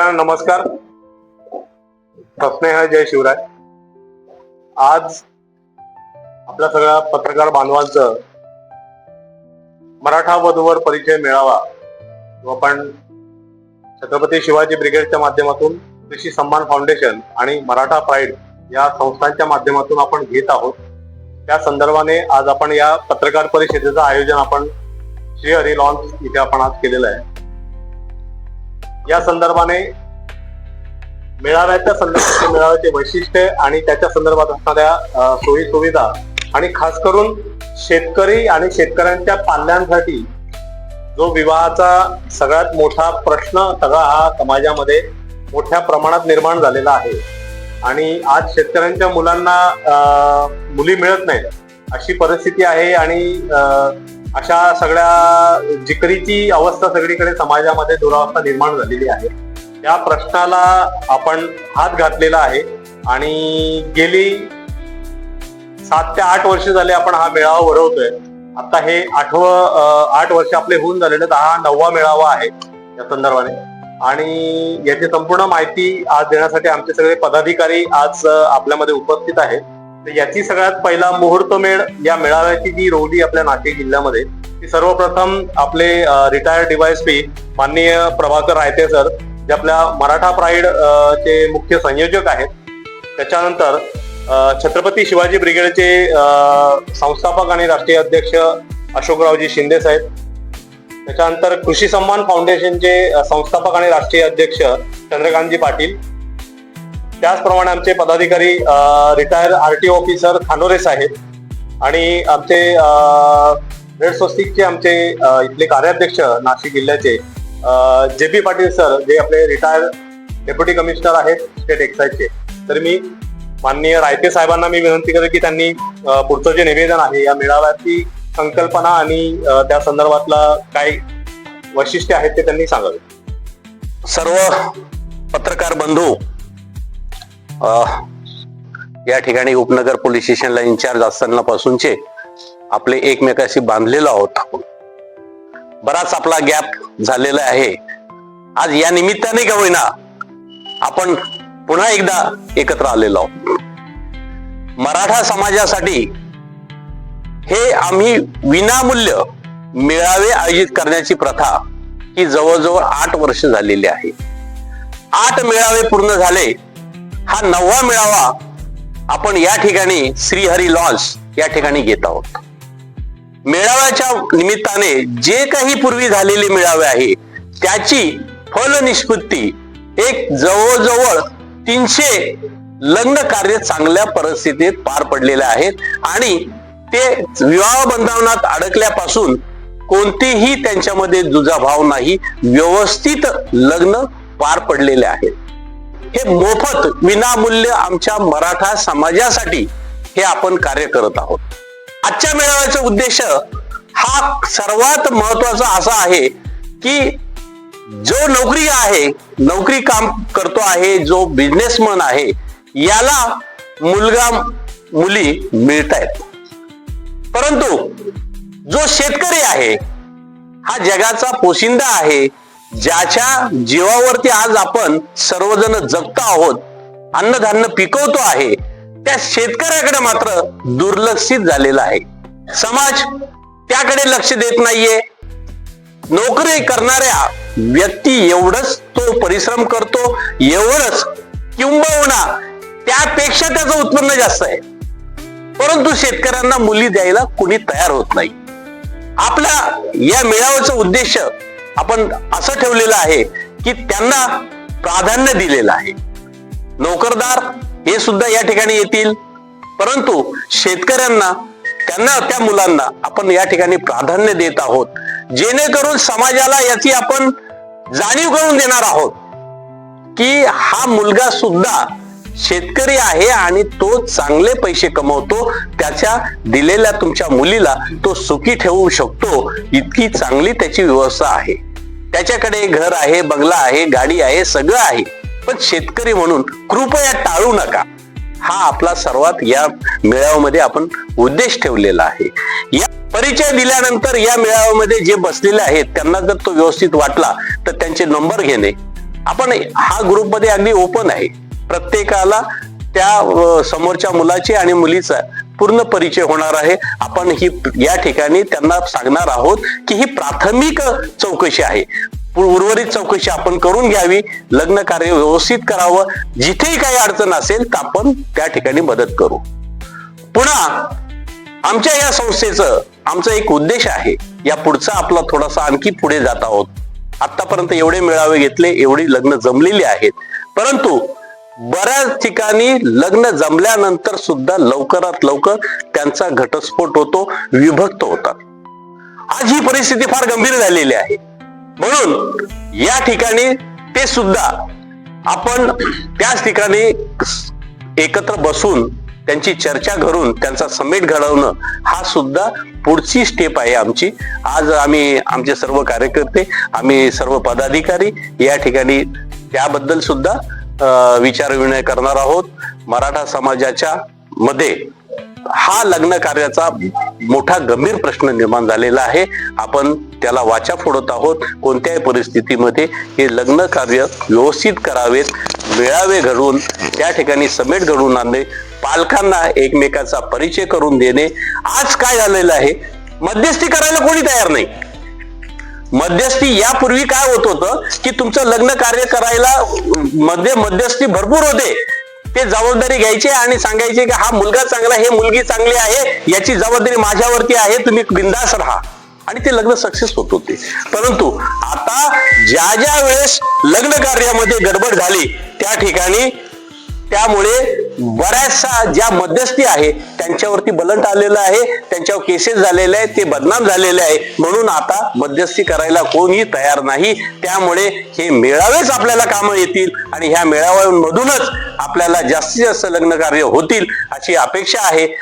सगळ्यांना नमस्कार. स्नेह जय शिवराय. आज आपल्या सगळ्या पत्रकार बांधवांचं मराठा वधूवर परिचय मेळावा आपण छत्रपती शिवाजी ब्रिगेडच्या माध्यमातून कृषी सन्मान फाउंडेशन आणि मराठा प्राईड या संस्थांच्या माध्यमातून आपण घेत आहोत. त्या संदर्भाने आज आपण या पत्रकार परिषदेचं आयोजन आपण श्रीहरी लॉन्स इथे आपण आज केलेलं आहे. या संदर्भाने मेळाव्याच्या संदर्भात मेळाव्याचे वैशिष्ट्य आणि त्याच्या संदर्भात असणाऱ्या सोयी सुविधा आणि खास करून शेतकरी आणि शेतकऱ्यांच्या पाल्यांसाठी जो विवाहाचा सगळ्यात मोठा प्रश्न सगळा हा समाजामध्ये मोठ्या प्रमाणात निर्माण झालेला आहे आणि आज शेतकऱ्यांच्या मुलांना मुली मिळत नाहीत अशी परिस्थिती आहे आणि अशा सगळ्या जिकरीची अवस्था सगळीकडे समाजामध्ये दुरावस्था निर्माण झालेली आहे. या प्रश्नाला आपण हात घातलेला आहे आणि गेली 7 ते 8 वर्ष झाले आपण हा मेळावा भरवतोय. आता हे 8 वर्ष आपले होऊन झालेले, हा 9वा मेळावा आहे या संदर्भाने आणि याची संपूर्ण माहिती आज देण्यासाठी आमचे सगळे पदाधिकारी आज आपल्यामध्ये उपस्थित आहेत. याची सगळ्यात पहिला मुहूर्तमेढ या मेळाव्याची जी रोवली आपल्या नाशिक जिल्ह्यामध्ये ती सर्वप्रथम आपले रिटायर्ड डीवायएसपी माननीय प्रभाकर रायते सर जे आपल्या मराठा प्राईड चे मुख्य संयोजक आहेत. त्याच्यानंतर छत्रपती शिवाजी ब्रिगेडचे संस्थापक आणि राष्ट्रीय अध्यक्ष अशोकरावजी शिंदे साहेब. त्याच्यानंतर कृषी सन्मान फाउंडेशनचे संस्थापक आणि राष्ट्रीय अध्यक्ष चंद्रकांतजी पाटील. त्याचप्रमाणे आमचे पदाधिकारी रिटायर आरटीओ ऑफिसर खानोरे साहेब आणि आमचे रेड स्वस्तिकचे आमचे इथले कार्याध्यक्ष नाशिक जिल्ह्याचे JP पाटील सर जे आपले रिटायर डेप्युटी कमिशनर आहेत स्टेट एक्साईजचे. तर मी माननीय रायते साहेबांना मी विनंती करेन की त्यांनी पुढचं जे निवेदन आहे या मेळाव्याची संकल्पना आणि त्या संदर्भातला काय वैशिष्ट्य आहेत ते त्यांनी सांगावे. सर्व पत्रकार बंधू, या ठिकाणी उपनगर पोलीस स्टेशनला इन्चार्ज असताना पासूनचे आपले एकमेकाशी बांधलेलो आहोत. बराच आपला गॅप झालेला आहे. आज या निमित्ताने का होईना आपण पुन्हा एकदा एकत्र आलेलो आहोत. मराठा समाजासाठी हे आम्ही विनामूल्य मेळावे आयोजित करण्याची प्रथा ही जवळजवळ 8 वर्ष झालेली आहे. 8 मेळावे पूर्ण झाले. हा 9वा मेळावा आपण या ठिकाणी श्रीहरी लॉन्स या ठिकाणी घेत आहोत. मेळाव्याच्या निमित्ताने जे काही पूर्वी झालेले मेळावे आहे त्याची फलनिष्पत्ती एक जवळजवळ 300 लग्न कार्य चांगल्या परिस्थितीत पार पडलेले आहेत आणि ते विवाह बंधनात अडकल्यापासून कोणतीही त्यांच्यामध्ये दुजाभाव नाही, व्यवस्थित लग्न पार पडलेले आहेत. हे मोफत विनामूल्य आमच्या मराठा समाजासाठी हे आपण कार्य करत आहोत. आजच्या मेळाव्याचा उद्देश हा सर्वात महत्वाचा असा आहे की जो नोकरी आहे, नोकरी काम करतो आहे, जो बिझनेसमन आहे याला मुलगा मुली मिळत आहेत, परंतु जो शेतकरी आहे हा जगाचा पोशिंदा आहे, ज्याच्या जीवावरती आज आपण सर्वजण जगतो आहोत, अन्नधान्य पिकवतो आहे, त्या शेतकऱ्याकडे मात्र दुर्लक्षित झालेला आहे. समाज त्याकडे लक्ष देत नाहीये. नोकरी करणाऱ्या व्यक्ती एवढंच तो परिश्रम करतो, एवढंच किंबहुना त्यापेक्षा त्याचं उत्पन्न जास्त आहे, परंतु शेतकऱ्यांना मुली द्यायला कोणी तयार होत नाही. आपल्या या मेळाव्याचा उद्देश आपण असं ठेवलेलं आहे की त्यांना प्राधान्य दिलेलं आहे. नोकरदार हे सुद्धा या ठिकाणी येतील, परंतु शेतकऱ्यांना, त्यांना, त्या मुलांना आपण या ठिकाणी प्राधान्य देत आहोत, जेणेकरून समाजाला याची आपण जाणीव करून देणार आहोत की हा मुलगा सुद्धा शेतकरी आहे आणि तो चांगले पैसे कमवतो, त्याच्या दिलेल्या तुमच्या मुलीला तो सुखी ठेवू शकतो, इतकी चांगली त्याची व्यवस्था आहे. त्याच्याकडे घर आहे, बंगला आहे, गाडी आहे, सगळं आहे, पण शेतकरी म्हणून कृपया टाळू नका. हा आपला सर्वात या मेळाव्यामध्ये आपण उद्देश ठेवलेला आहे. या परिचय दिल्यानंतर या मेळाव्यामध्ये जे बसलेले आहेत त्यांना जर तो व्यवस्थित वाटला तर त्यांचे नंबर घेणे, आपण हा ग्रुपमध्ये अगदी ओपन आहे, प्रत्येकाला त्या समोरच्या मुलाची आणि मुलीचा पूर्ण परिचय होणार आहे. आपण ही या ठिकाणी त्यांना सांगणार आहोत की ही प्राथमिक चौकशी आहे, उर्वरित चौकशी आपण करून घ्यावी, लग्न कार्य व्यवस्थित करावं, जिथेही काही अडचण असेल तर आपण त्या ठिकाणी मदत करू. पुन्हा आमच्या या संस्थेचं आमचा एक उद्देश आहे, या पुढचा आपला थोडासा आणखी पुढे जात आहोत. आतापर्यंत एवढे मेळावे घेतले, एवढी लग्न जमलेली आहेत, परंतु बऱ्याच ठिकाणी लग्न जमल्यानंतर सुद्धा लवकरात लवकर त्यांचा घटस्फोट होतो, विभक्त होतात. आज ही परिस्थिती फार गंभीर झालेली आहे. म्हणून या ठिकाणी ते सुद्धा आपण त्याच ठिकाणी एकत्र बसून त्यांची चर्चा करून त्यांचा समेट घडवणं हा सुद्धा पुढची स्टेप आहे आमची. आज आम्ही आमचे सर्व कार्यकर्ते, आम्ही सर्व पदाधिकारी या ठिकाणी त्याबद्दल सुद्धा विचारविनिमय करणार आहोत. मराठा समाजाच्या मध्ये हा लग्न कार्याचा मोठा गंभीर प्रश्न निर्माण झालेला आहे. आपण त्याला वाचा फोडत आहोत. कोणत्याही परिस्थितीमध्ये हे लग्न कार्य व्यवस्थित करावेत, मेळावे घडवून त्या ठिकाणी समेट घडवून आणणे, पालकांना एकमेकाचा परिचय करून देणे. आज काय झालेलं आहे, मध्यस्थी करायला कोणी तयार नाही. मध्यस्थी यापूर्वी काय होत होतं की तुमचं लग्न कार्य करायला मध्यस्थी भरपूर होते, ते जबाबदारी घ्यायचे आणि सांगायचे की हा मुलगा चांगला, हे मुलगी चांगली आहे, याची जबाबदारी माझ्यावरती आहे, तुम्ही बिंदास राहा, आणि ते लग्न सक्सेस होत होते. परंतु आता ज्या ज्या वेळेस लग्न कार्यामध्ये गडबड झाली त्या ठिकाणी त्यामुळे बऱ्याचशा ज्या मध्यस्थी आहे त्यांच्यावरती बलंट आलेलं आहे, त्यांच्यावर केसेस झालेले आहेत, ते बदनाम झालेले आहे. म्हणून आता मध्यस्थी करायला कोणी तयार नाही. त्यामुळे हे मेळावेच आपल्याला कामं येतील आणि ह्या मेळाव्यांमधूनच आपल्याला जास्तीत जास्त लग्न कार्य होतील अशी अपेक्षा आहे.